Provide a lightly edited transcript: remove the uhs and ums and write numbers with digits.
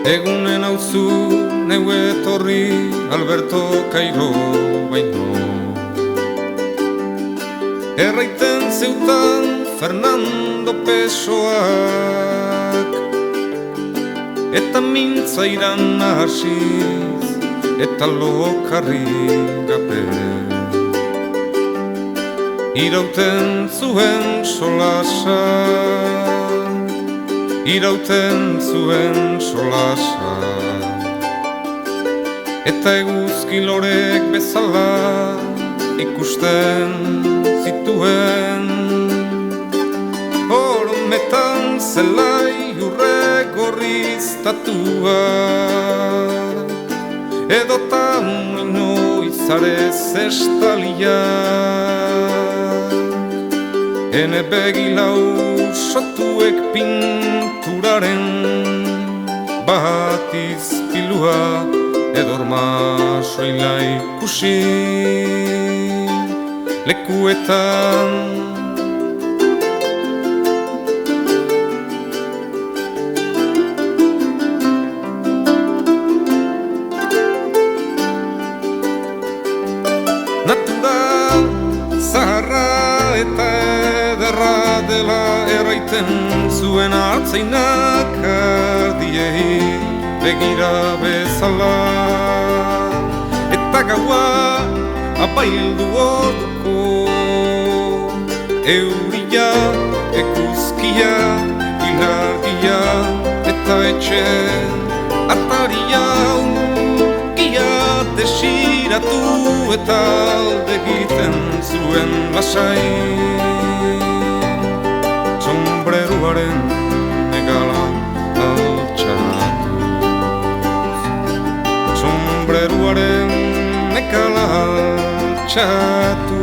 Egunen hauzu neu etorri Alberto Cairo baino. Erraiten zeutan Fernando Pessoak, eta mintzairan hasiz, eta lokarri gabe. Irauten zuen solasa, irauten zuen solasa, eta eguzki lorek bezala ikusten zituen. Hormetan zelai urre gorriztatua, edotan inoizarez estalia. Ene begilau sotuek pinturaren bat izpilua, edorma soila ikusi lekuetan. Natura zaharra eta ederra dela erraiten zuen hartzainak ardiei begira bezala. Eta gaua apaildu orduko, euria, ekuzkia, ilargia, eta etxe ataria unkia desiratu eta alde egiten zuen lasai. Sombreruaren negala altxatuz, sombreruaren negala altxatuz.